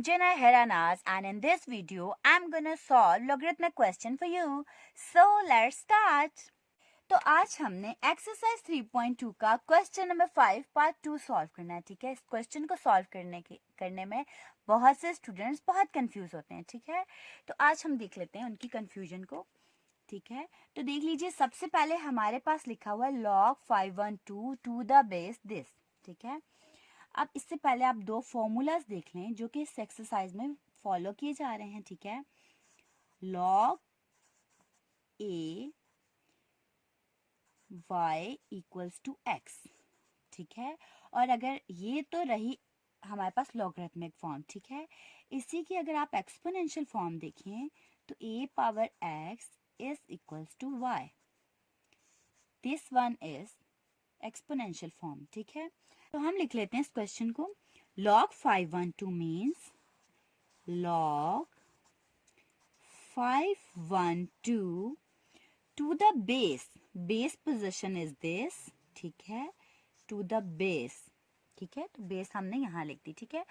Jinna Heranas, and in this video I'm gonna solve logarithmic question for you. So let's start. तो आज हमने exercise 3.2 का question number 5 part 2 solve करना है. ठीक है, इस क्वेश्चन को सॉल्व करने में बहुत से स्टूडेंट्स बहुत कंफ्यूज होते हैं. ठीक है, तो आज हम देख लेते हैं उनकी कंफ्यूजन को. ठीक है, तो देख लीजिए, सबसे पहले हमारे पास लिखा हुआ है log 512 to the base this. ठीक है, अब इससे पहले आप दो फॉर्मूलाज देख लें जो कि इस एक्सरसाइज में फॉलो किए जा रहे हैं. ठीक है, log a y equals to x. ठीक है, और अगर ये तो रही हमारे पास लॉगरिथमिक फॉर्म. ठीक है, इसी की अगर आप एक्सपोनेंशियल फॉर्म देखें तो a power x is equals to y. This one is exponential form. ठीक है, तो हम लिख लेते हैं इस क्वेश्चन को. log 512 means log 512 to the base. Base position is this. ठीक है, to the base. ठीक है, तो बेस हमने यहाँ लिख दी. ठीक है,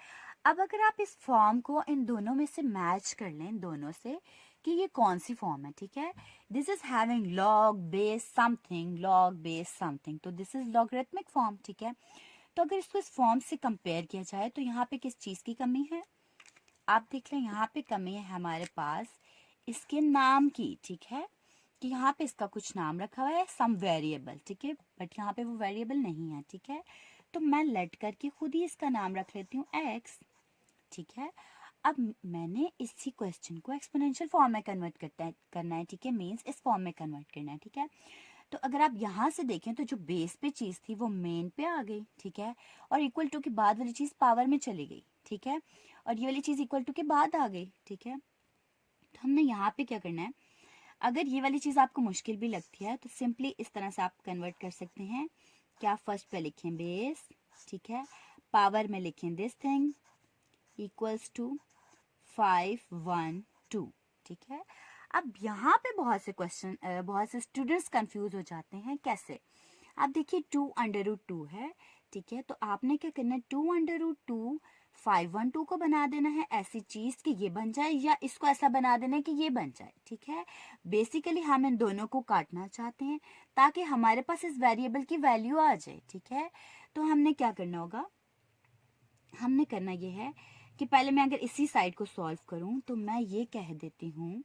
अब अगर आप इस फॉर्म को इन दोनों में से मैच कर लें, इन दोनों से, कि ये कौन सी फॉर्म है. ठीक है, this is having log base something, log base something, तो दिस इज लॉगरिथमिक फॉर्म. ठीक है, तो अगर इसको इस फॉर्म से कंपेयर किया जाए तो यहाँ पे किस चीज़ की कमी है, आप देख लें. यहाँ पे कमी है हमारे पास इसके नाम की. ठीक है, कि यहाँ पे इसका कुछ नाम रखा हुआ है, सम वेरिएबल. ठीक है, बट यहाँ पे वो वेरिएबल नहीं है. ठीक है, तो मैं लेट करके खुद ही इसका नाम रख लेती हूँ x. ठीक है, अब मैंने इसी क्वेश्चन को एक्सपोनेंशियल फॉर्म में कन्वर्ट करना है. ठीक है, मीन्स इस फॉर्म में कन्वर्ट करना है. ठीक है, तो अगर आप यहाँ से देखें तो जो बेस पे चीज़ थी वो मेन पे आ गई. ठीक है, और इक्वल टू के बाद वाली चीज़ पावर में चली गई. ठीक है, और ये वाली चीज़ इक्वल टू के बाद आ गई. ठीक है, तो हमने यहाँ पे क्या करना है, अगर ये वाली चीज़ आपको मुश्किल भी लगती है तो सिंपली इस तरह से आप कन्वर्ट कर सकते हैं. क्या फर्स्ट पे लिखें बेस. ठीक है, पावर में लिखें दिस थिंग इक्वल्स टू 512. ठीक है, अब यहाँ पे बहुत से स्टूडेंट्स कंफ्यूज हो जाते हैं. कैसे, आप देखिए 2√2 है. ठीक है, तो आपने क्या करना है, 2√2 512 को बना देना है ऐसी चीज कि ये बन जाए, या इसको ऐसा बना देना है कि ये बन जाए. ठीक है, बेसिकली हम इन दोनों को काटना चाहते हैं ताकि हमारे पास इस वेरिएबल की वैल्यू आ जाए. ठीक है, तो हमने क्या करना होगा, हमने करना ये है कि पहले मैं अगर इसी साइड को सॉल्व करूं तो मैं ये कह देती हूँ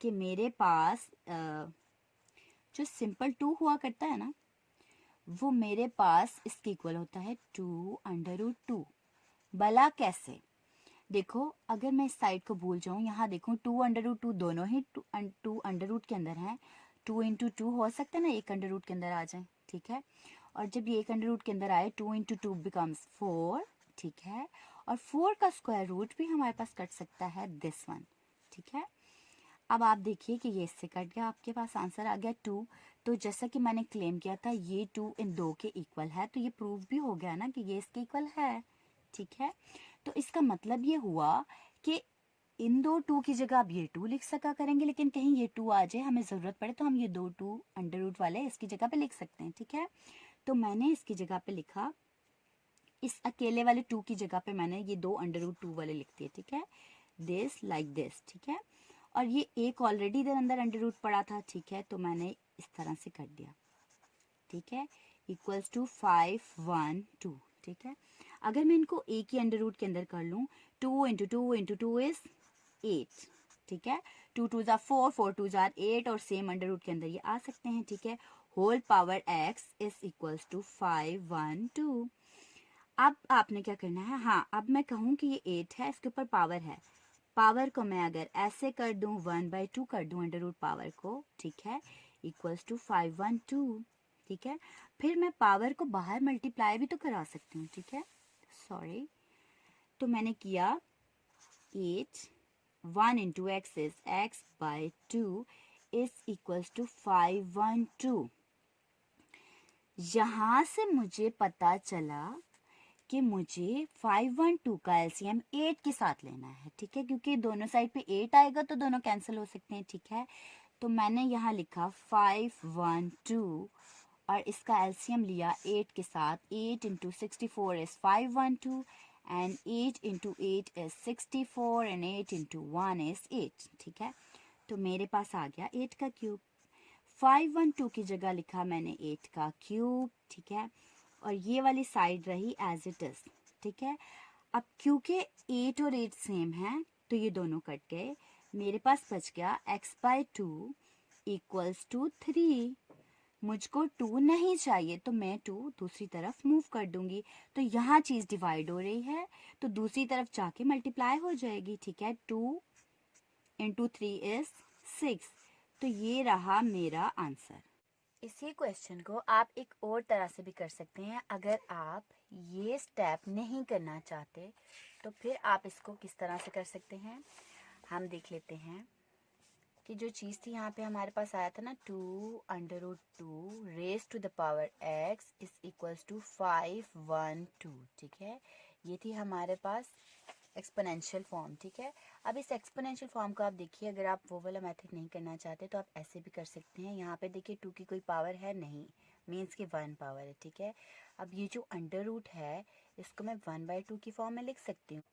कि मेरे पास जो सिंपल 2 हुआ करता है ना, वो मेरे पास इसके इक्वल होता है 2√2. भला कैसे, देखो अगर मैं इस साइड को भूल जाऊं, यहाँ देखो 2√2 दोनों ही 2 अंडर रूट के अंदर हैं. 2 इंटू 2 हो सकता है ना, एक अंडर रूट के अंदर आ जाए. ठीक है, और जब ये एक अंडर रूट के अंदर आए 2 इंटू 2 बिकम्स 4. ठीक है, और 4 का स्क्वायर रूट भी हमारे पास कट सकता है दिस वन. ठीक है, अब आप देखिए कि ये इससे कट गया, आपके पास आंसर आ गया 2. तो जैसा कि मैंने क्लेम किया था ये 2 इन दो के इक्वल है, तो ये प्रूव भी हो गया ना कि ये इसके इक्वल है. ठीक है, तो इसका मतलब ये हुआ कि इन दो 2 की जगह आप ये 2 लिख सका करेंगे, लेकिन कहीं ये 2 आ जाए, हमें ज़रूरत पड़े तो हम ये दो 2 अंडर रूट वाले इसकी जगह पे लिख सकते हैं. ठीक है, तो मैंने इसकी जगह पे लिखा, इस अकेले वाले 2 की जगह पे मैंने ये दो अंडर रूट 2 वाले लिख दिए. ठीक है, दिस लाइक दिस. ठीक है, और ये एक ऑलरेडी इधर अंदर अंडर रूट पड़ा था. ठीक है, तो मैंने इस तरह से कर दिया. ठीक है, इक्वल्स टू 512. ठीक है, अगर मैं इनको एक ही अंडर रूट के अंदर कर लूँ, 2 इंटू 2 इंटू 2 इज 8. ठीक है, 2 2 ज़ा 4, 4 2 ज़ा 8, और सेम अंडर रूट के अंदर ये आ सकते हैं. ठीक है, whole power x is equals to 512. अब आपने क्या करना है, हाँ अब मैं कहूँ कि ये 8 है, इसके ऊपर पावर है, पावर को मैं अगर ऐसे कर दूं 1/2 कर दूं अंडर रूट पावर को. ठीक है, इक्वल्स टू 512. ठीक है, फिर मैं पावर को बाहर मल्टीप्लाई भी तो करा सकती हूँ. ठीक है, सॉरी, तो मैंने किया 8, 1 into x is x/2 is equals to 512. यहाँ से मुझे पता चला कि मुझे 512 का एलसीएम 8 के साथ लेना है. ठीक है, क्योंकि दोनों साइड पे 8 आएगा तो दोनों कैंसिल हो सकते हैं. ठीक है, तो मैंने यहाँ लिखा 512 और इसका एलसीएम लिया 8 के साथ. 8 into 64 is 512 and 8 into 8 is 64 and 8 into 1 is 8, ठीक है। तो मेरे पास आ गया 8 का क्यूब। 512 की जगह लिखा मैंने 8 का क्यूब, ठीक है, और ये वाली साइड रही एज इट इज, ठीक है। अब क्योंकि 8 और 8 सेम है तो ये दोनों कट गए, मेरे पास बच गया x/2 इक्वल्स टू 3। मुझको 2 नहीं चाहिए तो मैं 2 दूसरी तरफ मूव कर दूंगी, तो यहाँ चीज़ डिवाइड हो रही है तो दूसरी तरफ जाके मल्टीप्लाई हो जाएगी, ठीक है। 2 इंटू 3 इज 6, तो ये रहा मेरा आंसर। इसी क्वेश्चन को आप एक और तरह से भी कर सकते हैं। अगर आप ये स्टेप नहीं करना चाहते तो फिर आप इसको किस तरह से कर सकते हैं, हम देख लेते हैं कि जो चीज़ थी यहाँ पे हमारे पास आया था ना 2√2 raise to the power x is equals to 512, ठीक है। ये थी हमारे पास एक्सपोनेंशियल फॉर्म, ठीक है। अब इस एक्सपोनेंशियल फॉर्म को आप देखिए, अगर आप वो वाला मेथड नहीं करना चाहते तो आप ऐसे भी कर सकते हैं। यहाँ पे देखिए 2 की कोई पावर है नहीं, मीन्स कि 1 पावर है, ठीक है। अब ये जो अंडर रूट है इसको मैं 1/2 की फॉर्म में लिख सकती हूँ,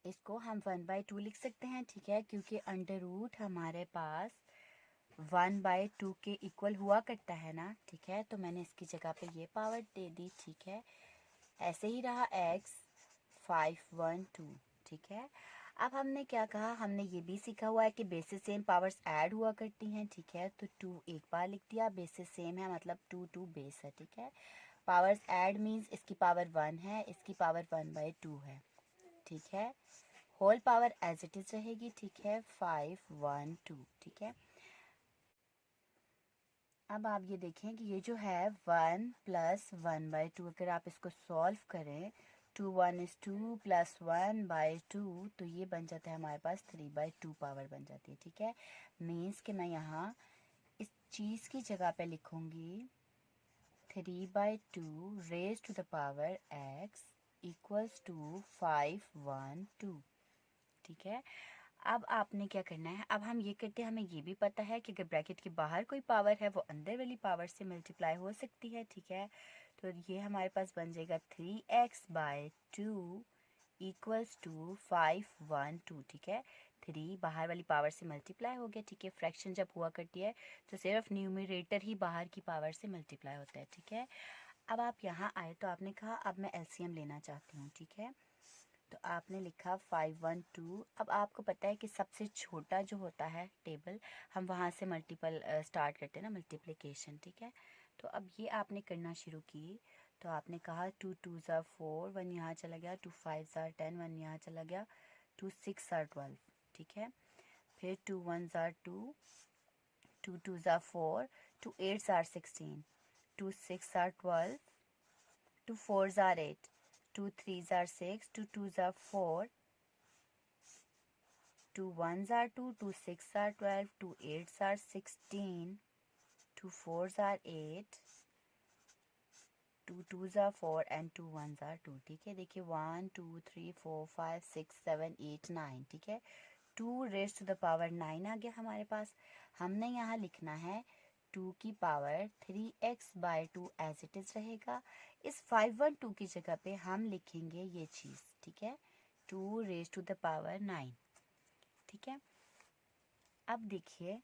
इसको हम 1/2 लिख सकते हैं, ठीक है, क्योंकि अंडर रूट हमारे पास 1/2 के इक्वल हुआ करता है ना, ठीक है। तो मैंने इसकी जगह पे ये पावर दे दी, ठीक है। ऐसे ही रहा x 512, ठीक है। अब हमने क्या कहा, हमने ये भी सीखा हुआ है कि बेसिस सेम पावर्स ऐड हुआ करती हैं, ठीक है। तो 2 एक बार लिख दिया, बेसिस सेम है मतलब 2 बेस है, ठीक है। पावर्स ऐड मीन्स इसकी पावर 1 है, इसकी पावर 1/2 है, ठीक है। Whole power as it is रहेगी, ठीक है, 512, ठीक है। अब आप ये देखें कि ये जो है 1 + 1/2, अगर आप इसको सॉल्व करें 2 1 is 2 + 1/2 तो ये बन जाता है हमारे पास 3/2 पावर बन जाती है, ठीक है। मीन्स कि मैं यहाँ इस चीज़ की जगह पे लिखूंगी 3/2 raise to the power x equals to 512, ठीक है। अब आपने क्या करना है, अब हम ये करते हैं, हमें ये भी पता है कि अगर ब्रैकेट के बाहर कोई पावर है वो अंदर वाली पावर से मल्टीप्लाई हो सकती है, ठीक है। तो ये हमारे पास बन जाएगा 3x/2 इक्वल्स टू 512, ठीक है। 3 बाहर वाली पावर से मल्टीप्लाई हो गया, ठीक है। फ्रैक्शन जब हुआ करती है तो सिर्फ न्यूमरेटर ही बाहर की पावर से मल्टीप्लाई होता है, ठीक है। अब आप यहाँ आए तो आपने कहा अब मैं एलसीएम लेना चाहती हूँ, ठीक है। तो आपने लिखा 512। अब आपको पता है कि सबसे छोटा जो होता है टेबल, हम वहाँ से मल्टीपल स्टार्ट करते हैं ना, मल्टीप्लिकेशन, ठीक है। तो अब ये आपने करना शुरू की, तो आपने कहा 2 2 ज़ा 4, 1 यहाँ चला गया, 2 5 ज़ा 10, 1 यहाँ चला गया, 2 6 ज़ा 12, ठीक है। फिर 2 1 ज़ा 2, 2 2 ज़ा 4, 2 8 ज़ा 16, 2 6 ज़ा 12, 2 4 ज़ा 8, 2 3 are 6, 2 2s are 4, 2 1s are 2, 2 6 are 12, 2 8s are 16, 2 4s are 8, 2 2s are 4 and 2 1s are 2, ठीक है। देखिए 1 2 3 4 5 6 7 8 9, ठीक है। 2 रेज़ टू द पावर 9 आ गया हमारे पास। हमने यहाँ लिखना है 2 की power 3x/2 as it is रहेगा। इस 512 की जगह पे हम लिखेंगे ये चीज़, ठीक है, 2 रेज़ टू द पावर 9, ठीक है। अब देखिए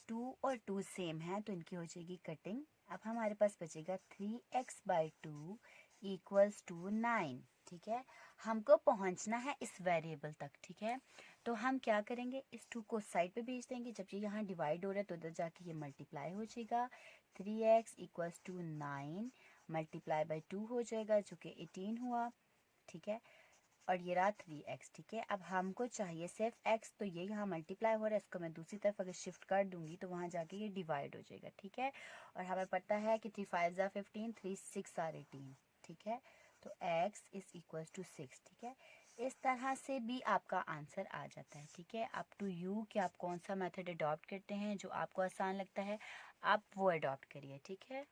2 और 2 सेम है तो इनकी हो जाएगी कटिंग। अब हमारे पास बचेगा 3x/2 इक्वल्स टू 9, ठीक है। हमको पहुंचना है इस वेरिएबल तक, ठीक है। तो हम क्या करेंगे, इस 2 को साइड पे भेज देंगे। जब ये यहाँ डिवाइड हो रहा है तो उधर जाके ये मल्टीप्लाई हो जाएगा। 3x equals to 9 multiply by 2 हो जाएगा जो कि 18 हुआ, ठीक है। और ये रहा 3x, ठीक है। अब हमको चाहिए सिर्फ x, तो ये यहाँ मल्टीप्लाई हो रहा है, इसको मैं दूसरी तरफ अगर शिफ्ट कर दूंगी तो वहाँ जाके ये डिवाइड हो जाएगा, ठीक है। और हमें पता है कि 3 5 ज़ा 15, 3 6 ज़ा 18, ठीक है। तो x इज इक्वल टू 6, ठीक है। इस तरह से भी आपका आंसर आ जाता है, ठीक है। अप टू यू कि आप कौन सा मेथड अडॉप्ट करते हैं, जो आपको आसान लगता है आप वो अडॉप्ट करिए, ठीक है।